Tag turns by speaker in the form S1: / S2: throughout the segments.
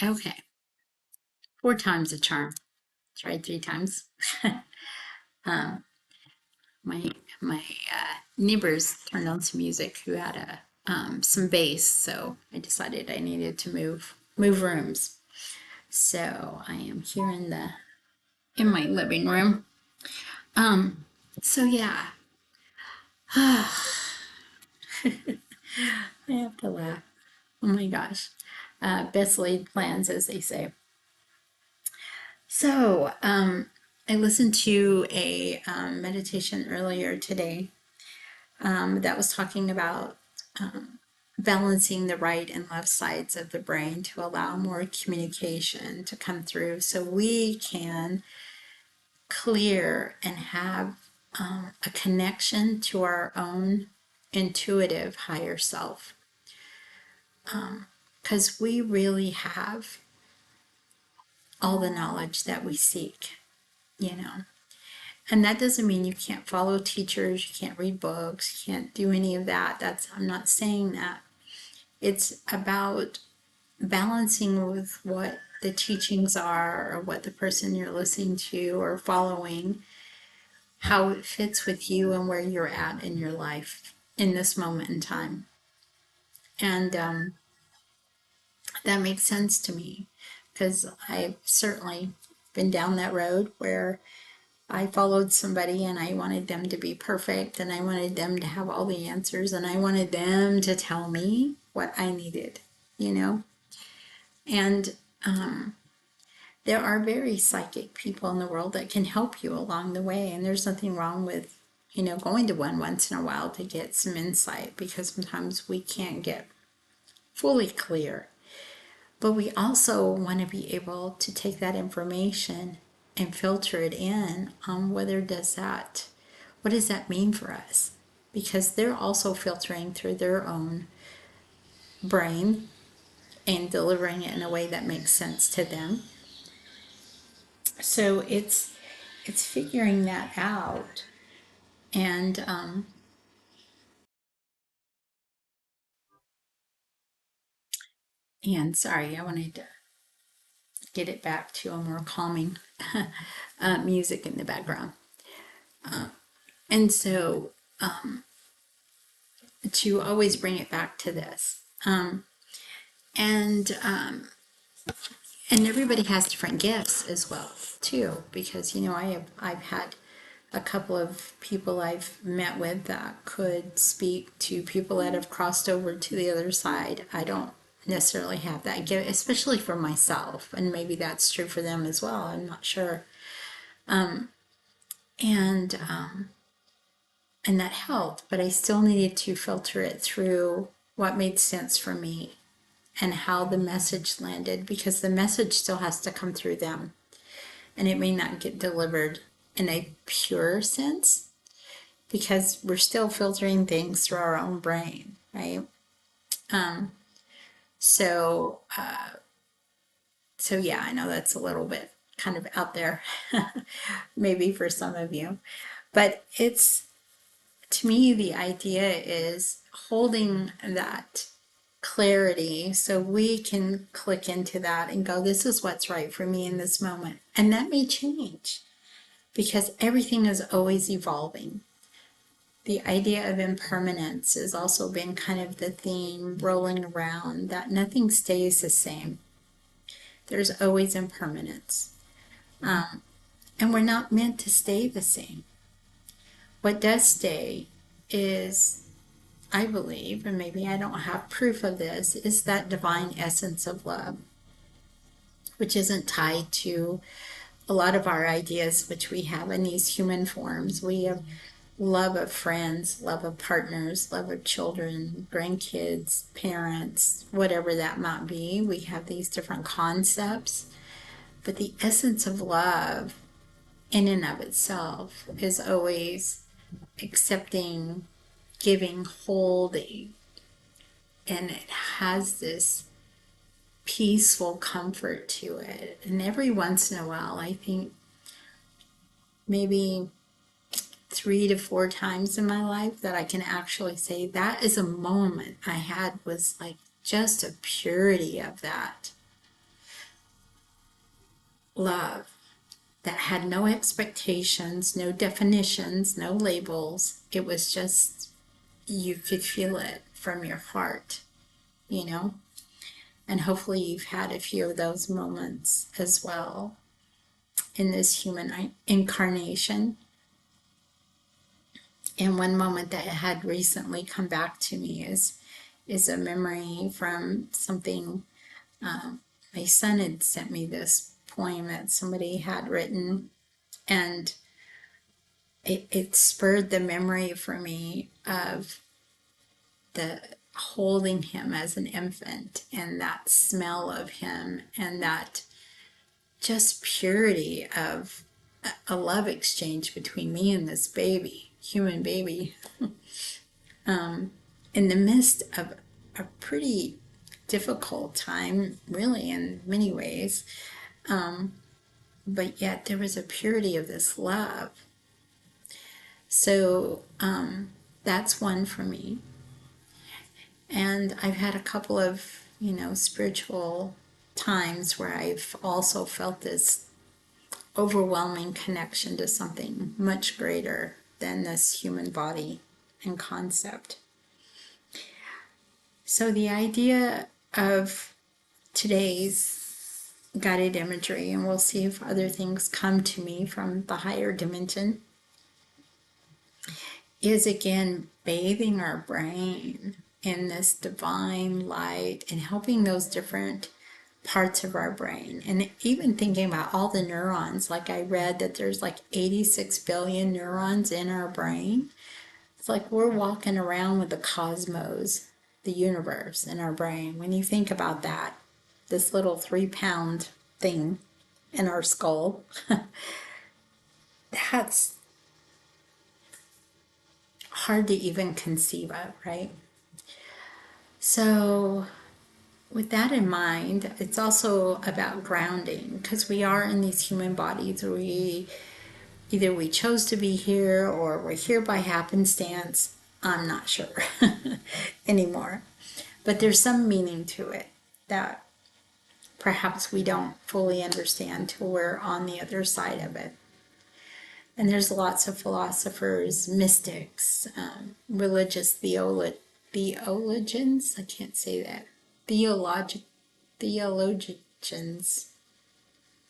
S1: Okay, four times a charm. Tried three times. um, my neighbors turned on some music who had some bass, so I decided I needed to move rooms. So I am here in my living room. Um, so yeah, I have to laugh. Oh my gosh, best laid plans, as they say. So I listened to a meditation earlier today that was talking about balancing the right and left sides of the brain to allow more communication to come through so we can clear and have a connection to our own intuitive higher self. Because we really have all the knowledge that we seek, you know. And that doesn't mean you can't follow teachers, you can't read books, you can't do any of that. I'm not saying that. It's about balancing with what the teachings are or what the person you're listening to or following, how it fits with you and where you're at in your life in this moment in time. And that makes sense to me because I've certainly been down that road where I followed somebody and I wanted them to be perfect and I wanted them to have all the answers and I wanted them to tell me what I needed, you know? And there are very psychic people in the world that can help you along the way. And there's nothing wrong with, going to one once in a while to get some insight because sometimes we can't get fully clear. But we also want to be able to take that information and filter it in on what does that mean for us? Because they're also filtering through their own brain and delivering it in a way that makes sense to them. So it's figuring that out. And sorry, I wanted to get it back to a more calming music in the background. And so to always bring it back to this. And and everybody has different gifts as well too, because I've had a couple of people I've met with that could speak to people that have crossed over to the other side. I don't necessarily have that gift, especially for myself, and maybe that's true for them as well. I'm not sure. And and that helped, but I still needed to filter it through what made sense for me and how the message landed because the message still has to come through them and it may not get delivered in a pure sense because we're still filtering things through our own brain, right? So so yeah, I know that's a little bit kind of out there maybe for some of you, but it's to me the idea is holding that clarity so we can click into that and go, this is what's right for me in this moment. And that may change because everything is always evolving. The idea of impermanence has also been kind of the theme rolling around, that nothing stays the same. There's always impermanence. And we're not meant to stay the same. What does stay is, I believe, and maybe I don't have proof of this, is that divine essence of love, which isn't tied to a lot of our ideas, which we have in these human forms. We have love of friends, love of partners, love of children, grandkids, parents, whatever that might be. We have these different concepts. But the essence of love, in and of itself, is always accepting, giving, holding. And it has this peaceful comfort to it. And every once in a while, I think maybe 3 to 4 times in my life that I can actually say that is a moment I had was like just a purity of that. love that had no expectations, no definitions, no labels. It was just, you could feel it from your heart, you know? And hopefully you've had a few of those moments as well in this human incarnation. And one moment that had recently come back to me is a memory from something. My son had sent me this poem that somebody had written, and it spurred the memory for me of the holding him as an infant and that smell of him and that just purity of a love exchange between me and this baby, human baby, in the midst of a pretty difficult time, really, in many ways. But yet there was a purity of this love. So that's one for me. And I've had a couple of, spiritual times where I've also felt this overwhelming connection to something much greater than this human body and concept. So the idea of today's guided imagery, and we'll see if other things come to me from the higher dimension, is again bathing our brain in this divine light and helping those different parts of our brain. And even thinking about all the neurons, like I read that there's like 86 billion neurons in our brain. It's like we're walking around with the cosmos, the universe in our brain. When you think about that, this little 3-pound thing in our skull, that's hard to even conceive of, right? So with that in mind, it's also about grounding, because we are in these human bodies. Either we chose to be here or we're here by happenstance. I'm not sure anymore. But there's some meaning to it that perhaps we don't fully understand till we're on the other side of it. And there's lots of philosophers, mystics, religious theologians, I can't say that, theologians,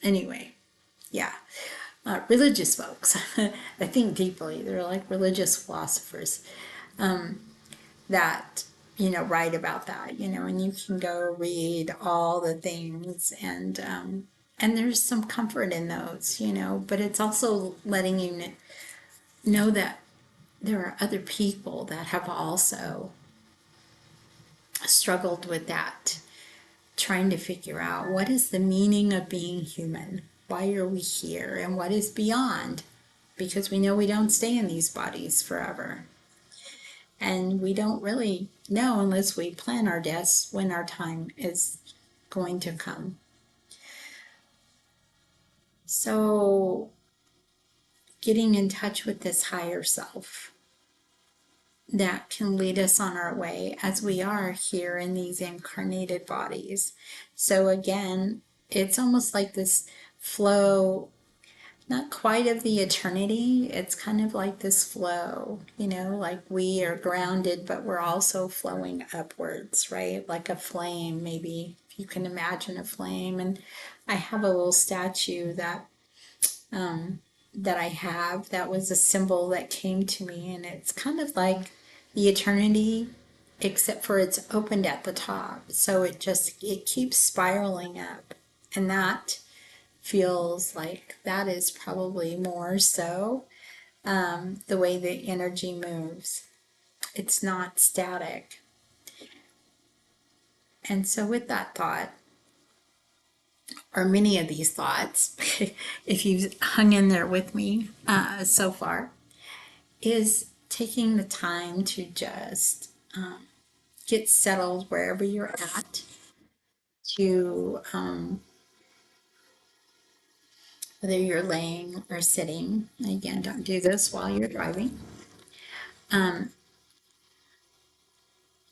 S1: anyway, yeah, religious folks. I think deeply. They're like religious philosophers that, write about that, and you can go read all the things, and there's some comfort in those, but it's also letting you know that there are other people that have also struggled with that, trying to figure out what is the meaning of being human, why are we here, and what is beyond, because we know we don't stay in these bodies forever. And we don't really know unless we plan our deaths when our time is going to come. So getting in touch with this higher self that can lead us on our way as we are here in these incarnated bodies. So again, it's almost like this flow, not quite of the eternity. It's kind of like this flow, like we are grounded, but we're also flowing upwards, right? Like a flame, maybe, if you can imagine a flame. And I have a little statue that I have that was a symbol that came to me, and it's kind of like the eternity, except for it's opened at the top, so it keeps spiraling up, and that feels like that is probably more so the way the energy moves. It's not static. And so with that thought, or many of these thoughts, if you've hung in there with me so far, is taking the time to just get settled wherever you're at, to whether you're laying or sitting. Again, don't do this while you're driving.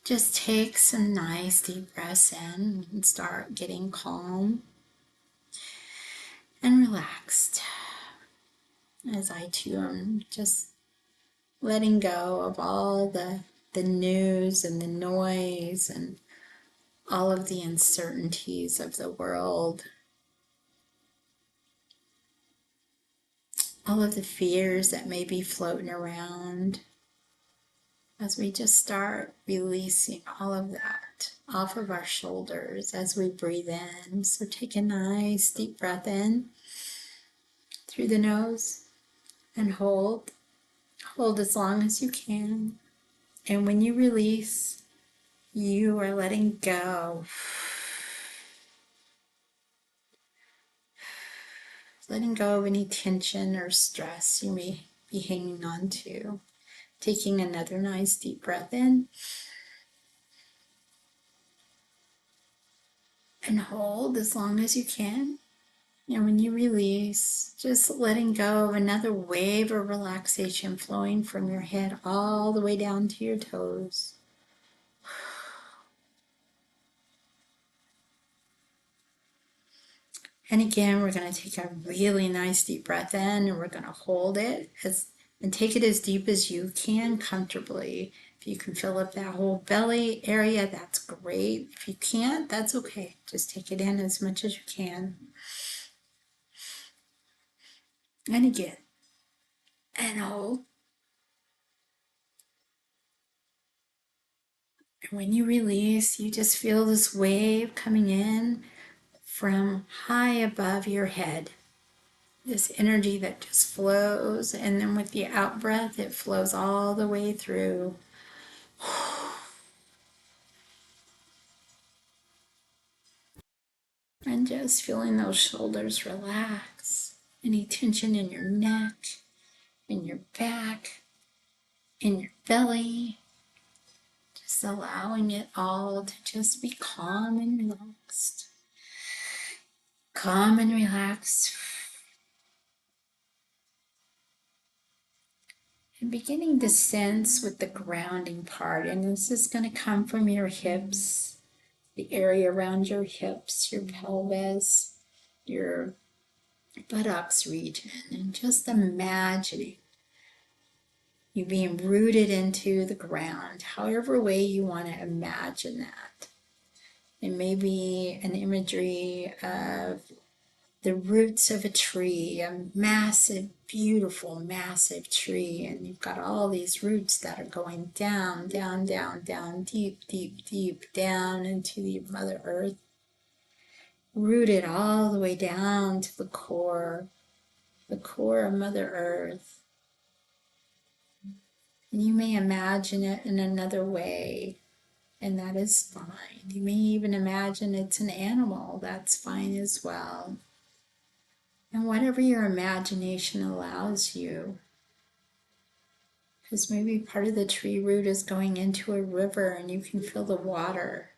S1: Just take some nice deep breaths in and start getting calm. and relaxed, as I too am just letting go of all the news and the noise and all of the uncertainties of the world, all of the fears that may be floating around, as we just start releasing all of that off of our shoulders as we breathe in. So take a nice deep breath in through the nose and hold. Hold as long as you can. And when you release, you are letting go. Letting go of any tension or stress you may be hanging on to. Taking another nice deep breath in. And hold as long as you can. And when you release, just letting go of another wave of relaxation flowing from your head all the way down to your toes. And again, we're going to take a really nice deep breath in, and we're going to hold it and take it as deep as you can comfortably. If you can fill up that whole belly area, that's great. If you can't, that's okay. Just take it in as much as you can. And again, and hold. And when you release, you just feel this wave coming in from high above your head. This energy that just flows, and then with the out breath, it flows all the way through. And just feeling those shoulders relax. Any tension in your neck, in your back, in your belly. Just allowing it all to just be calm and relaxed. Calm and relaxed. And beginning to sense with the grounding part. And this is going to come from your hips, the area around your hips, your pelvis, your buttocks region. And just imagining you being rooted into the ground, however way you want to imagine that. It may be an imagery of the roots of a tree, a massive, beautiful, massive tree, and you've got all these roots that are going down, down, down, down, deep, deep, deep, down into the Mother Earth, rooted all the way down to the core of Mother Earth. And you may imagine it in another way, and that is fine. You may even imagine it's an animal, that's fine as well. And whatever your imagination allows you, because maybe part of the tree root is going into a river and you can feel the water,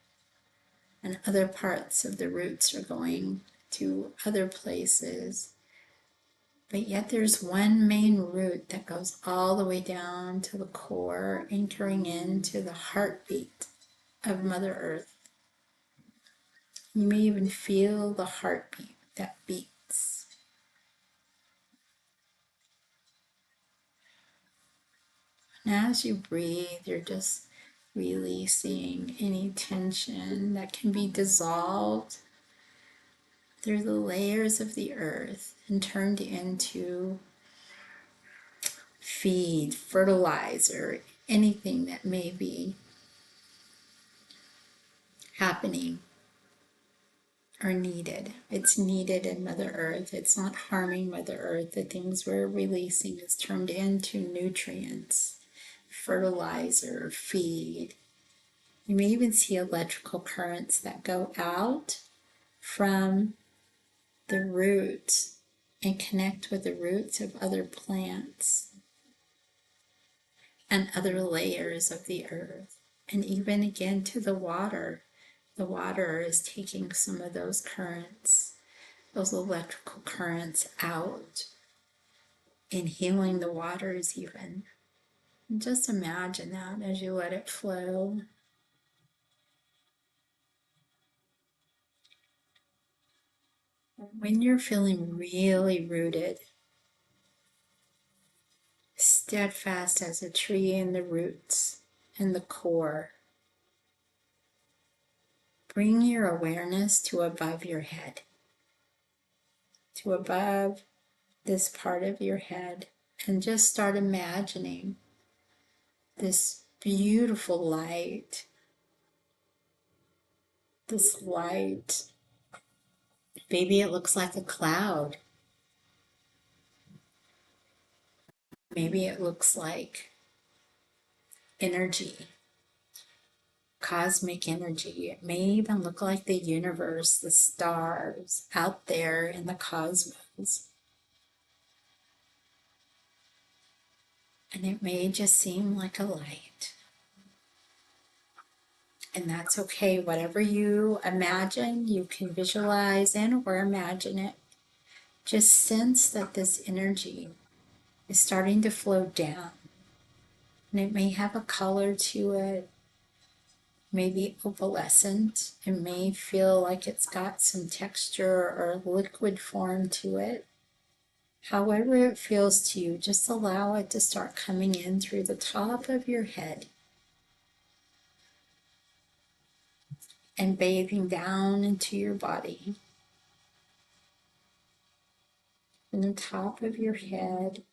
S1: and other parts of the roots are going to other places. But yet there's one main root that goes all the way down to the core, anchoring into the heartbeat of Mother Earth. You may even feel the heartbeat that beats. And as you breathe, you're just releasing any tension that can be dissolved through the layers of the earth and turned into feed, fertilizer, anything that may be happening or needed. It's needed in Mother Earth. It's not harming Mother Earth. The things we're releasing is turned into nutrients, fertilizer, feed. You may even see electrical currents that go out from the roots and connect with the roots of other plants and other layers of the earth. And even again to the water. The water is taking some of those currents, those electrical currents out, and healing the waters even. And just imagine that as you let it flow. When you're feeling really rooted, steadfast as a tree in the roots and the core, bring your awareness to above your head, to above this part of your head, and just start imagining this beautiful light. This light, maybe it looks like a cloud. Maybe it looks like energy, cosmic energy. It may even look like the universe, the stars out there in the cosmos. And it may just seem like a light. And that's okay. Whatever you imagine, you can visualize and or imagine it. Just sense that this energy is starting to flow down. And it may have a color to it, maybe opalescent. It may feel like it's got some texture or liquid form to it. However it feels to you, just allow it to start coming in through the top of your head and bathing down into your body. From the top of your head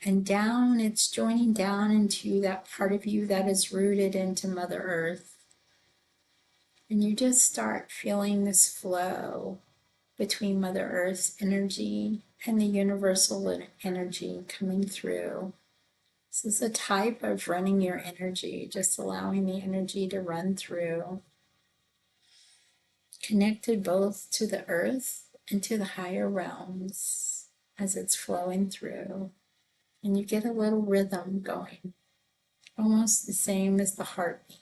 S1: and down, it's joining down into that part of you that is rooted into Mother Earth. And you just start feeling this flow between Mother Earth's energy and the universal energy coming through. This is a type of running your energy, just allowing the energy to run through, connected both to the earth and to the higher realms as it's flowing through. And you get a little rhythm going, almost the same as the heartbeat,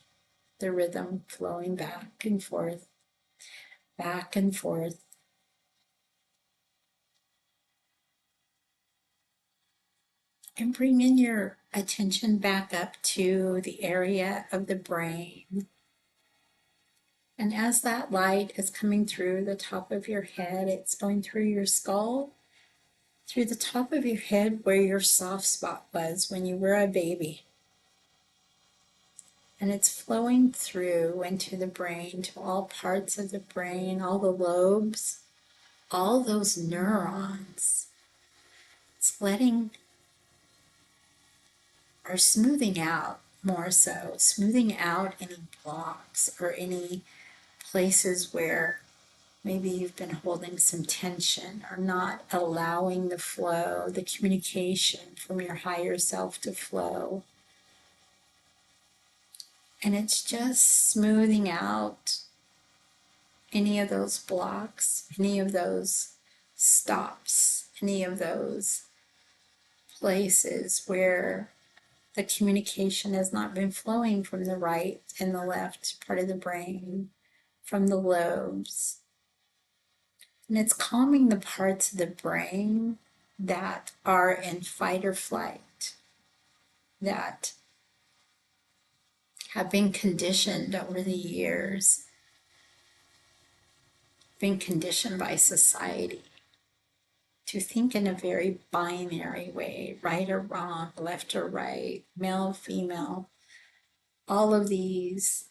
S1: the rhythm flowing back and forth, back and forth. And bring in your attention back up to the area of the brain. And as that light is coming through the top of your head, it's going through your skull, through the top of your head where your soft spot was when you were a baby. And it's flowing through into the brain, to all parts of the brain, all the lobes, all those neurons. It's letting or smoothing out, more so, smoothing out any blocks or any places where maybe you've been holding some tension or not allowing the flow, the communication from your higher self to flow. And it's just smoothing out any of those blocks, any of those stops, any of those places where the communication has not been flowing from the right and the left part of the brain, from the lobes. And it's calming the parts of the brain that are in fight or flight, that have been conditioned over the years, been conditioned by society to think in a very binary way, right or wrong, left or right, male, female, all of these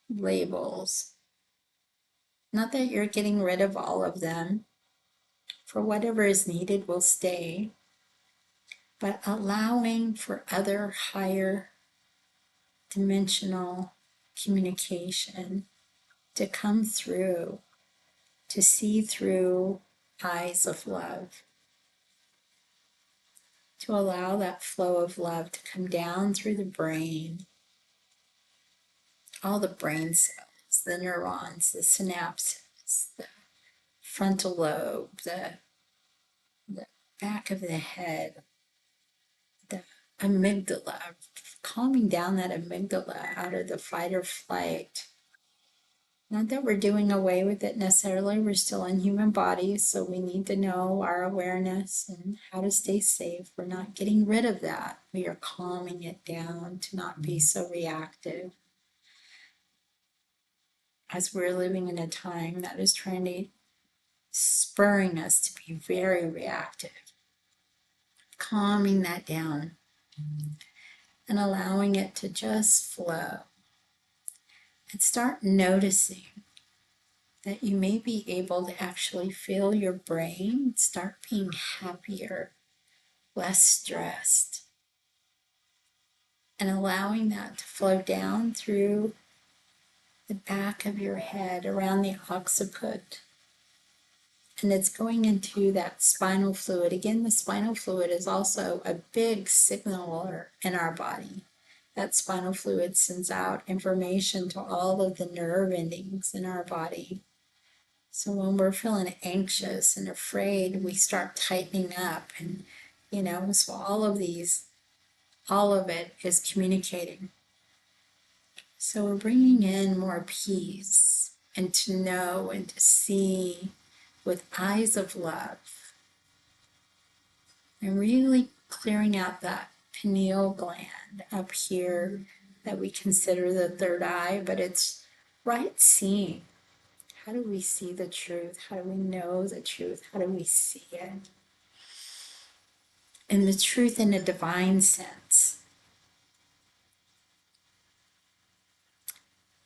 S1: labels. Not that you're getting rid of all of them, for whatever is needed will stay, but allowing for other higher dimensional communication to come through, to see through eyes of love, to allow that flow of love to come down through the brain, all the brain cells, the neurons, the synapses, the frontal lobe, the back of the head, the amygdala, calming down that amygdala out of the fight or flight. Not that we're doing away with it necessarily, we're still in human bodies, so we need to know our awareness and how to stay safe. We're not getting rid of that. We are calming it down to not be so reactive, as we're living in a time that is trying to spurring us to be very reactive. Calming that down and allowing it to just flow. And start noticing that you may be able to actually feel your brain start being happier, less stressed, and allowing that to flow down through the back of your head, around the occiput. And it's going into that spinal fluid. Again, the spinal fluid is also a big signaler in our body. That spinal fluid sends out information to all of the nerve endings in our body. So when we're feeling anxious and afraid, we start tightening up. And, so all of it is communicating. So we're bringing in more peace and to know and to see with eyes of love. And really clearing out that pineal gland up here that we consider the third eye, but it's right seeing. How do we see the truth? How do we know the truth? How do we see it? And the truth in a divine sense.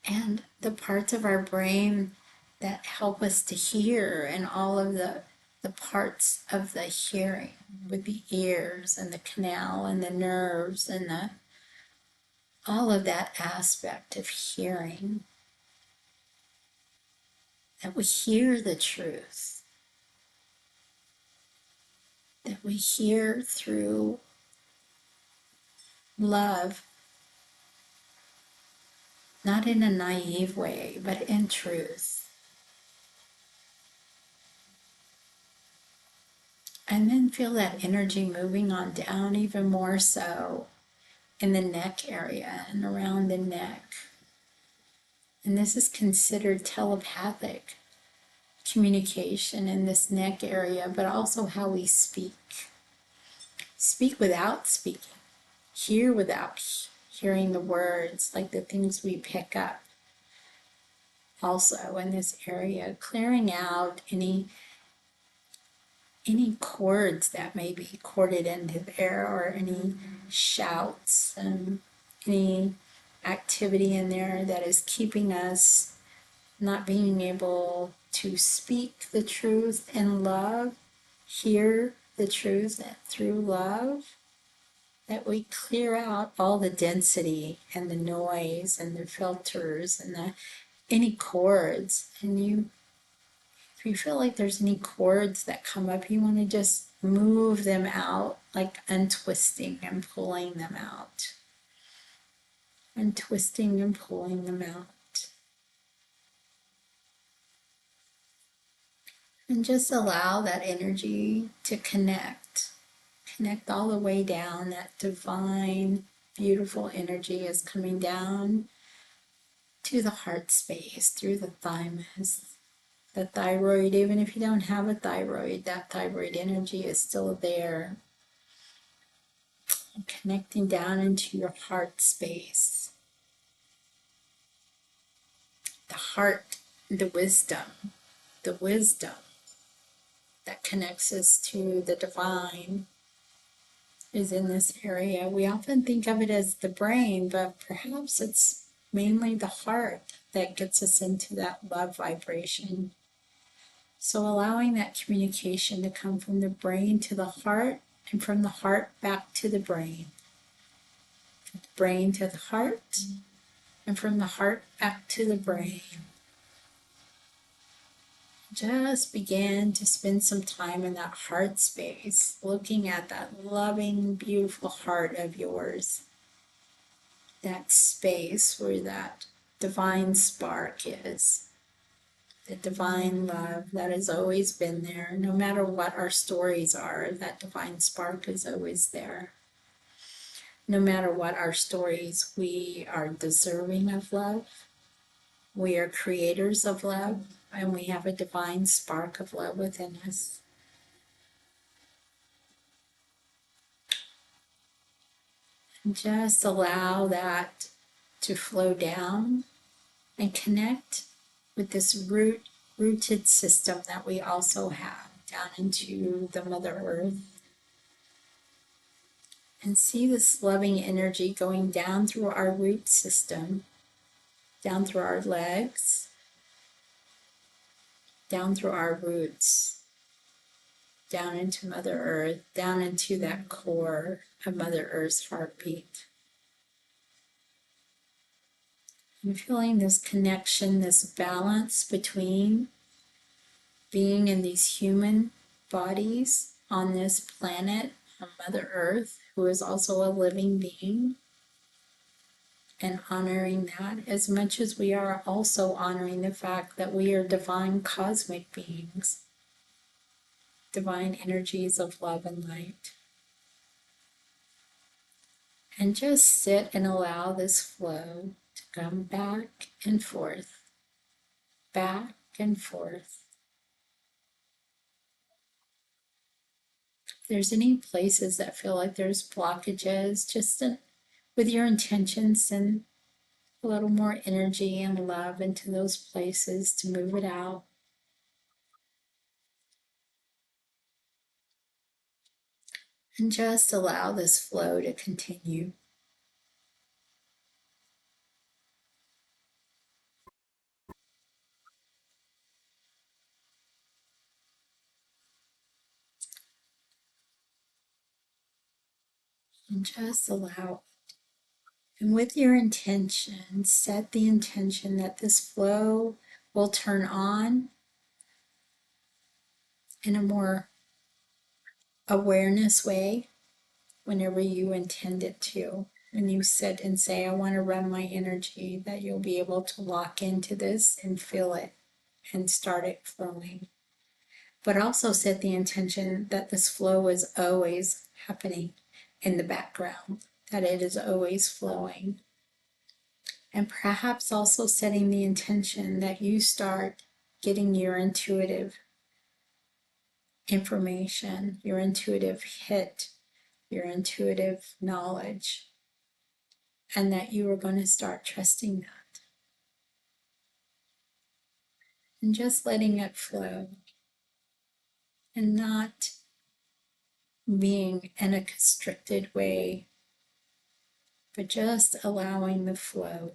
S1: And the parts of our brain that help us to hear, and all of the parts of the hearing with the ears and the canal and the nerves and all of that aspect of hearing, that we hear the truth, that we hear through love, not in a naive way, but in truth. And then feel that energy moving on down even more so in the neck area and around the neck. And this is considered telepathic communication in this neck area, but also how we speak. Speak without speaking. Hear without hearing the words, like the things we pick up. Also in this area, clearing out any cords that may be corded into there, or any shouts and any activity in there that is keeping us not being able to speak the truth in love, hear the truth through love, that we clear out all the density and the noise and the filters and any cords. And if you feel like there's any cords that come up, you want to just move them out, like untwisting and pulling them out. Untwisting and pulling them out. And just allow that energy to connect. Connect all the way down. That divine, beautiful energy is coming down to the heart space, through the thymus, the thyroid. Even if you don't have a thyroid, that thyroid energy is still there. And connecting down into your heart space. The heart, the wisdom that connects us to the divine is in this area. We often think of it as the brain, but perhaps it's mainly the heart that gets us into that love vibration. So allowing that communication to come from the brain to the heart, and from the heart back to the brain. From the brain to the heart, and from the heart back to the brain. Just begin to spend some time in that heart space, looking at that loving, beautiful heart of yours. That space where that divine spark is. The divine love that has always been there. No matter what our stories are, that divine spark is always there. No matter what our stories, we are deserving of love. We are creators of love, and we have a divine spark of love within us. And just allow that to flow down and connect with this root rooted system that we also have down into the Mother Earth. And see this loving energy going down through our root system, down through our legs, down through our roots, down into Mother Earth, down into that core of Mother Earth's heartbeat. I'm feeling this connection, this balance between being in these human bodies on this planet, on Mother Earth, who is also a living being, and honoring that as much as we are also honoring the fact that we are divine cosmic beings, divine energies of love and light. And just sit and allow this flow to come back and forth, back and forth. If there's any places that feel like there's blockages, just with your intention, send a little more energy and love into those places to move it out. And just allow this flow to continue. And just allow. And with your intention, set the intention that this flow will turn on in a more awareness way whenever you intend it to. When you sit and say, I want to run my energy, that you'll be able to lock into this and feel it and start it flowing. But also set the intention that this flow is always happening in the background, that it is always flowing. And perhaps also setting the intention that you start getting your intuitive information, your intuitive hit, your intuitive knowledge, and that you are going to start trusting that and just letting it flow and not being in a constricted way, but just allowing the flow.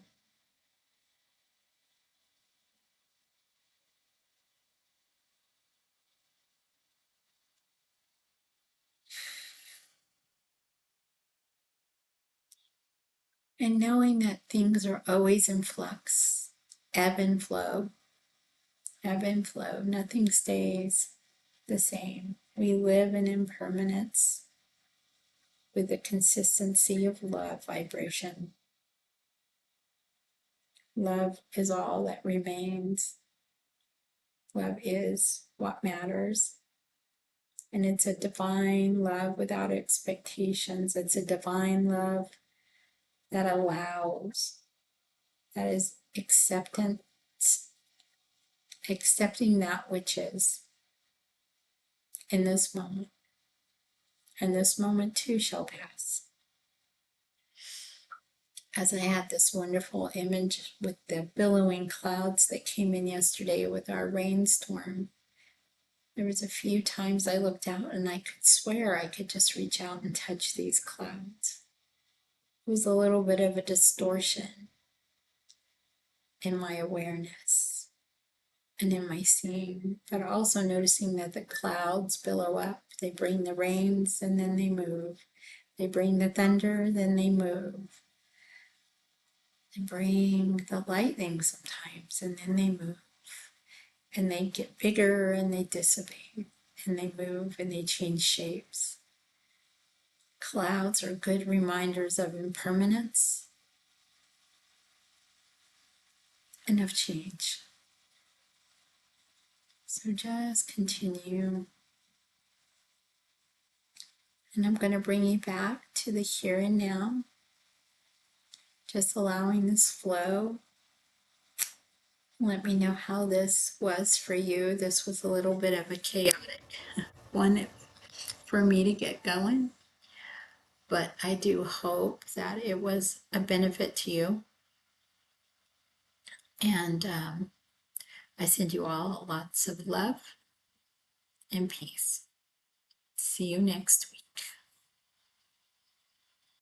S1: And knowing that things are always in flux, ebb and flow, ebb and flow. Nothing stays the same. We live in impermanence with the consistency of love vibration. Love is all that remains. Love is what matters. And it's a divine love without expectations. It's a divine love that allows, that is acceptance, accepting that which is in this moment. And this moment too shall pass. As I had this wonderful image with the billowing clouds that came in yesterday with our rainstorm, there was a few times I looked out and I could swear I could just reach out and touch these clouds. It was a little bit of a distortion in my awareness and in my seeing, but also noticing that the clouds billow up. They bring the rains and then they move. They bring the thunder, then they move. They bring the lightning sometimes and then they move. And they get bigger and they dissipate and they move and they change shapes. Clouds are good reminders of impermanence and of change. So just continue. And I'm going to bring you back to the here and now. Just allowing this flow. Let me know how this was for you. This was a little bit of a chaotic one for me to get going. But I do hope that it was a benefit to you. And I send you all lots of love and peace. See you next week.